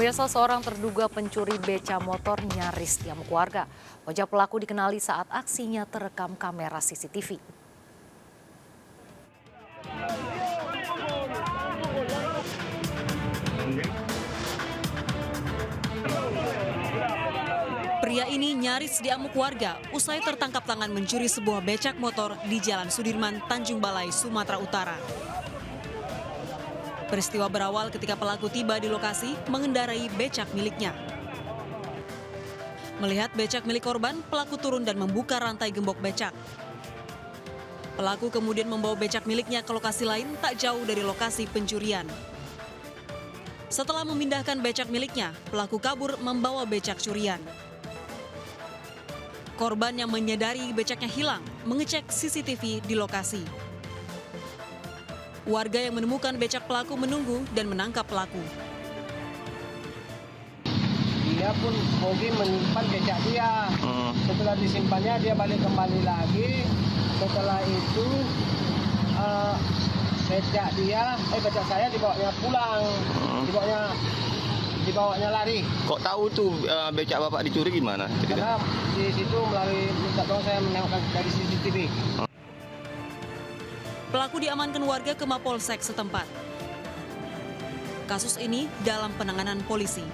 Pemirsa, seorang terduga pencuri beca motor nyaris diamuk warga. Wajah pelaku dikenali saat aksinya terekam kamera CCTV. Pria ini nyaris diamuk warga usai tertangkap tangan mencuri sebuah becak motor di Jalan Sudirman, Tanjung Balai, Sumatera Utara. Peristiwa berawal ketika pelaku tiba di lokasi mengendarai becak miliknya. Melihat becak milik korban, pelaku turun dan membuka rantai gembok becak. Pelaku kemudian membawa becak miliknya ke lokasi lain tak jauh dari lokasi pencurian. Setelah memindahkan becak miliknya, pelaku kabur membawa becak curian. Korban yang menyadari becaknya hilang mengecek CCTV di lokasi. Warga yang menemukan becak pelaku menunggu dan menangkap pelaku. Dia pun mungkin menyimpan becak dia. Setelah disimpannya dia balik kembali lagi. Setelah itu becak saya dibawanya pulang, dibawanya lari. Kok tahu tuh becak bapak dicuri gimana? Karena di situ melalui minta tolong saya menengokkan dari CCTV. Pelaku diamankan warga ke Mapolsek setempat. Kasus ini dalam penanganan polisi.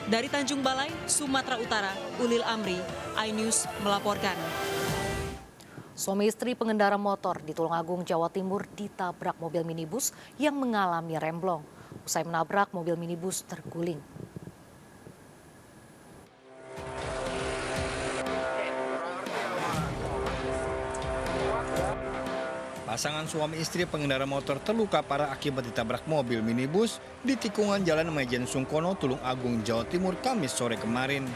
Dari Tanjung Balai, Sumatera Utara, Ulil Amri, iNews melaporkan. Suami istri pengendara motor di Tulungagung, Jawa Timur ditabrak mobil minibus yang mengalami remblong. Usai menabrak, mobil minibus terguling. Pasangan suami istri pengendara motor terluka parah akibat ditabrak mobil minibus di tikungan Jalan Majen Sungkono, Tulungagung, Jawa Timur, Kamis sore kemarin.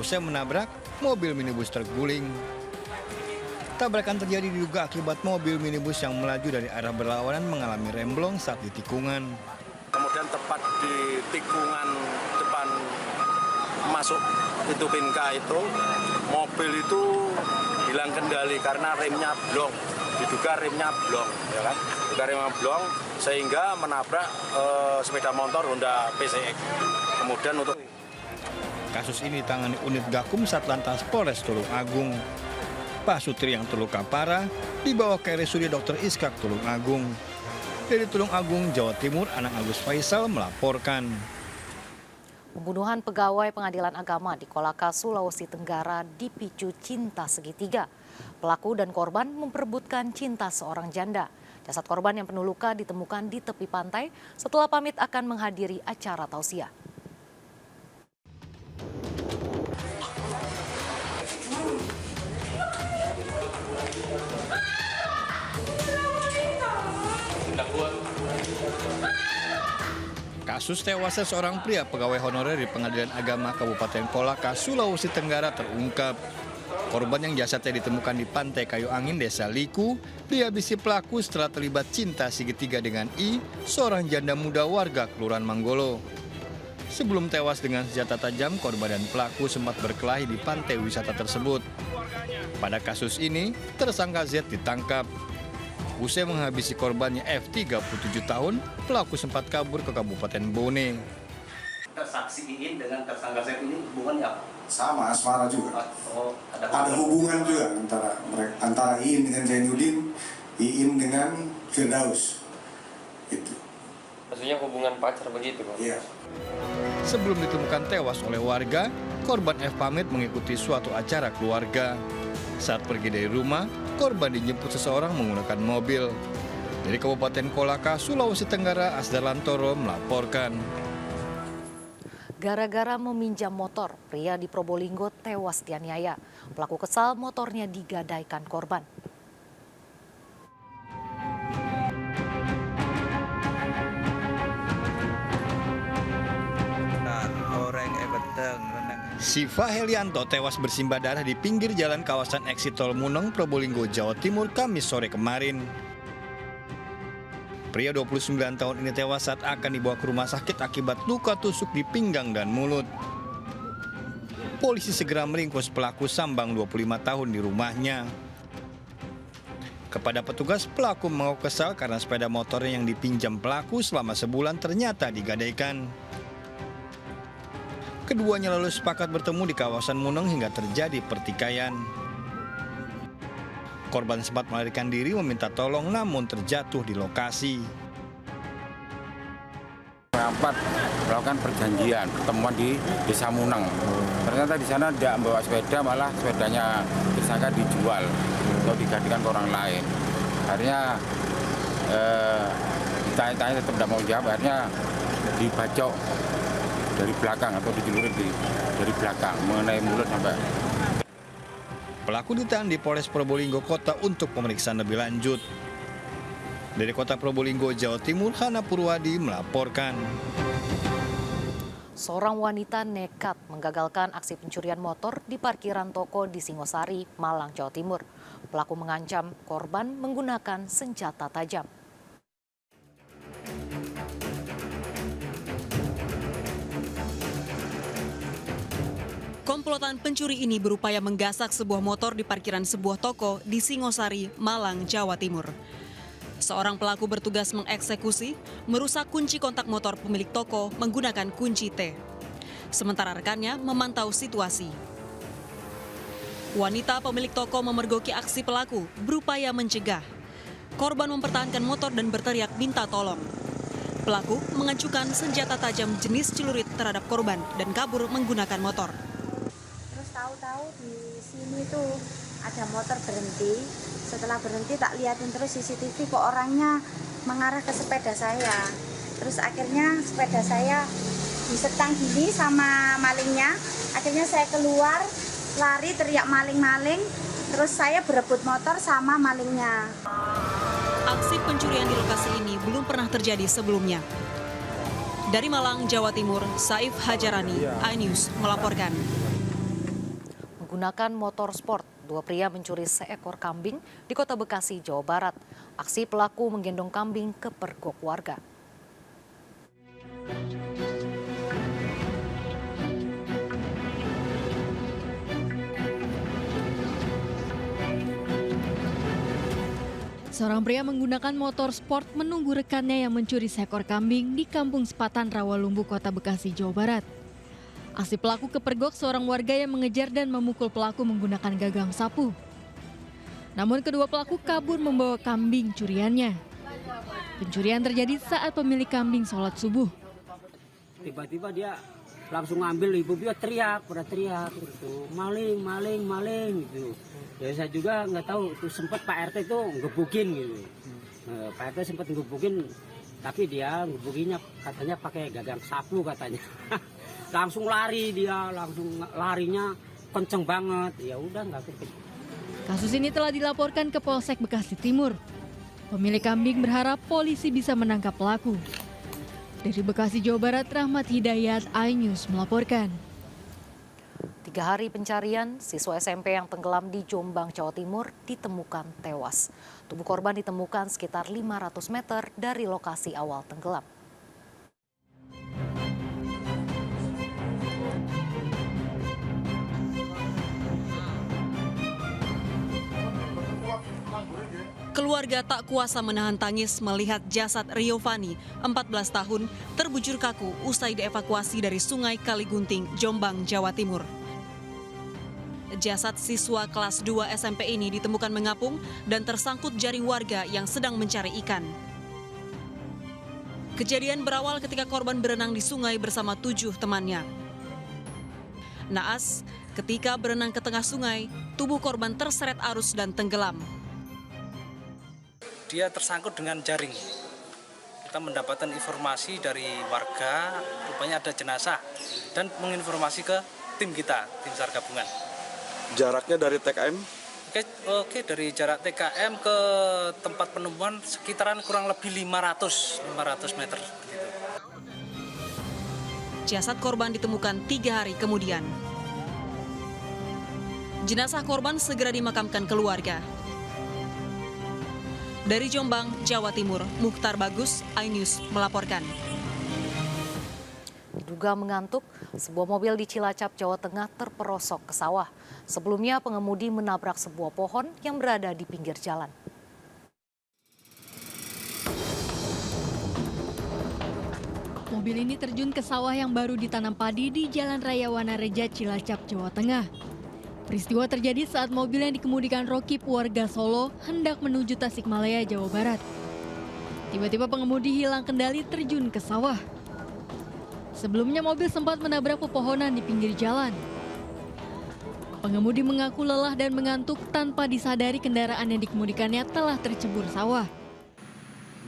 Usai menabrak, mobil minibus terguling. Tabrakan terjadi diduga akibat mobil minibus yang melaju dari arah berlawanan mengalami remblong saat di tikungan. Kemudian tepat di tikungan depan masuk itu Pinka itu, mobil itu hilang kendali karena remnya blong. Diduga remnya blong, ya kan? Diduga remnya blong sehingga menabrak sepeda motor Honda PCX. Kemudian untuk kasus ini ditangani unit Gakum Satlantas Polres Tulungagung. Pak Sutri yang terluka parah dibawa ke RSUD Dr. Iskak Tulungagung. Dari Tulungagung, Jawa Timur, Anang Agus Faisal melaporkan. Pembunuhan pegawai pengadilan agama di Kolaka, Sulawesi Tenggara dipicu cinta segitiga. Pelaku dan korban memperebutkan cinta seorang janda. Jasad korban yang penuh luka ditemukan di tepi pantai setelah pamit akan menghadiri acara tausiah. Kasus tewasnya seorang pria pegawai honorer di Pengadilan Agama Kabupaten Kolaka, Sulawesi Tenggara terungkap. Korban yang jasadnya ditemukan di Pantai Kayu Angin, Desa Liku, dihabisi pelaku setelah terlibat cinta segitiga dengan I, seorang janda muda warga Kelurahan Manggolo. Sebelum tewas dengan senjata tajam, korban dan pelaku sempat berkelahi di pantai wisata tersebut. Pada kasus ini, tersangka Z ditangkap. Usai menghabisi korbannya F, 37 tahun, pelaku sempat kabur ke Kabupaten Bone. Saksi Iin dengan tersangka Z ini hubungannya apa? Sama, asmara juga. Oh, ada hubungan juga antara Iin dengan Zainuddin, Iin dengan Firdaus. Itu. Maksudnya hubungan pacar begitu, Pak? Iya. Sebelum ditemukan tewas oleh warga, korban F pamit mengikuti suatu acara keluarga. Saat pergi dari rumah, korban dijemput seseorang menggunakan mobil. Dari Kabupaten Kolaka, Sulawesi Tenggara, Asdar Lantoro melaporkan. Gara-gara meminjam motor, pria di Probolinggo tewas dianiaya. Pelaku kesal motornya digadaikan korban. Siva Helianto tewas bersimbah darah di pinggir jalan kawasan Exit Tol Muneng, Probolinggo, Jawa Timur, Kamis sore kemarin. Pria 29 tahun ini tewas saat akan dibawa ke rumah sakit akibat luka tusuk di pinggang dan mulut. Polisi segera meringkus pelaku sambang 25 tahun di rumahnya. Kepada petugas, pelaku mengaku kesal karena sepeda motornya yang dipinjam pelaku selama sebulan ternyata digadaikan. Keduanya lalu sepakat bertemu di kawasan Muneng hingga terjadi pertikaian. Korban sempat melarikan diri meminta tolong namun terjatuh di lokasi. Rapat melakukan perjanjian pertemuan di Desa Muneng. Ternyata di sana tidak membawa sepeda, malah sepedanya tersangka dijual atau digantikan ke orang lain. Akhirnya ditanya-tanya tetap tidak mau jawab, akhirnya dibacok dari belakang atau dicelurit dari belakang mengenai mulut sampai. Pelaku ditahan di Polres Probolinggo Kota untuk pemeriksaan lebih lanjut. Dari Kota Probolinggo, Jawa Timur, Hana Purwadi melaporkan. Seorang wanita nekat menggagalkan aksi pencurian motor di parkiran toko di Singosari, Malang, Jawa Timur. Pelaku mengancam korban menggunakan senjata tajam. Komplotan pencuri ini berupaya menggasak sebuah motor di parkiran sebuah toko di Singosari, Malang, Jawa Timur. Seorang pelaku bertugas mengeksekusi, merusak kunci kontak motor pemilik toko menggunakan kunci T. Sementara rekannya memantau situasi. Wanita pemilik toko memergoki aksi pelaku, berupaya mencegah. Korban mempertahankan motor dan berteriak minta tolong. Pelaku mengacukan senjata tajam jenis celurit terhadap korban dan kabur menggunakan motor. Tahu-tahu di sini tuh ada motor berhenti. Setelah berhenti tak liatin terus CCTV kok orangnya mengarah ke sepeda saya. Terus akhirnya sepeda saya disetang gini sama malingnya. Akhirnya saya keluar, lari teriak maling-maling. Terus saya berebut motor sama malingnya. Aksi pencurian di lokasi ini belum pernah terjadi sebelumnya. Dari Malang, Jawa Timur, Saif Hajarani, iNews melaporkan. Menggunakan motor sport, dua pria mencuri seekor kambing di Kota Bekasi, Jawa Barat. Aksi pelaku menggendong kambing ke pergok warga. Seorang pria menggunakan motor sport menunggu rekannya yang mencuri seekor kambing di Kampung Sepatan, Rawalumbu, Kota Bekasi, Jawa Barat. Aksi pelaku kepergok seorang warga yang mengejar dan memukul pelaku menggunakan gagang sapu. Namun kedua pelaku kabur membawa kambing curiannya. Pencurian terjadi saat pemilik kambing sholat subuh. Tiba-tiba dia langsung ngambil, ibu dia teriak, pada teriak gitu. Maling, maling, maling gitu. Ya saya juga nggak tahu, itu sempat Pak RT itu ngebukin gitu. Pak RT sempat ngebukin, tapi dia ngebukinnya katanya pakai gagang sapu katanya. Langsung lari dia, langsung larinya kenceng banget. Ya udah nggak kenceng. Kasus ini telah dilaporkan ke Polsek Bekasi Timur. Pemilik kambing berharap polisi bisa menangkap pelaku. Dari Bekasi, Jawa Barat, Rahmat Hidayat, iNews melaporkan. 3 hari pencarian, siswa SMP yang tenggelam di Jombang, Jawa Timur ditemukan tewas. Tubuh korban ditemukan sekitar 500 meter dari lokasi awal tenggelam. Keluarga tak kuasa menahan tangis melihat jasad Rio Fani, 14 tahun, terbujur kaku usai dievakuasi dari Sungai Kaligunting, Jombang, Jawa Timur. Jasad siswa kelas 2 SMP ini ditemukan mengapung dan tersangkut jaring warga yang sedang mencari ikan. Kejadian berawal ketika korban berenang di sungai bersama 7 temannya. Naas, ketika berenang ke tengah sungai, tubuh korban terseret arus dan tenggelam. Dia tersangkut dengan jaring. Kita mendapatkan informasi dari warga, rupanya ada jenazah, dan menginformasi ke tim kita, tim SAR gabungan. Jaraknya dari TKM? Oke, dari jarak TKM ke tempat penemuan sekitaran kurang lebih 500 meter. Jasad korban ditemukan 3 hari kemudian. Jenazah korban segera dimakamkan keluarga. Dari Jombang, Jawa Timur, Mukhtar Bagus, iNews melaporkan. Diduga mengantuk, sebuah mobil di Cilacap, Jawa Tengah terperosok ke sawah. Sebelumnya pengemudi menabrak sebuah pohon yang berada di pinggir jalan. Mobil ini terjun ke sawah yang baru ditanam padi di Jalan Raya Wanareja, Cilacap, Jawa Tengah. Peristiwa terjadi saat mobil yang dikemudikan Rokib warga Solo hendak menuju Tasikmalaya, Jawa Barat. Tiba-tiba pengemudi hilang kendali terjun ke sawah. Sebelumnya mobil sempat menabrak pepohonan di pinggir jalan. Pengemudi mengaku lelah dan mengantuk tanpa disadari kendaraan yang dikemudikannya telah tercebur sawah.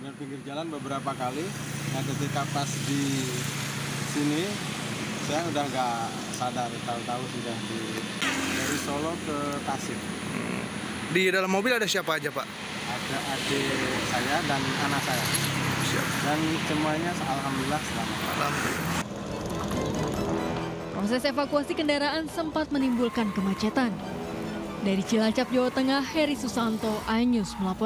Dengan pinggir jalan beberapa kali, nah ketika pas di sini saya udah nggak sadar, tahu-tahu sudah dari Solo ke Tasik. Di dalam mobil ada siapa aja, Pak? Ada adik saya dan anak saya. Siap. Dan semuanya alhamdulillah selamat. Proses evakuasi kendaraan sempat menimbulkan kemacetan. Dari Cilacap, Jawa Tengah, Heri Susanto, iNews melapor.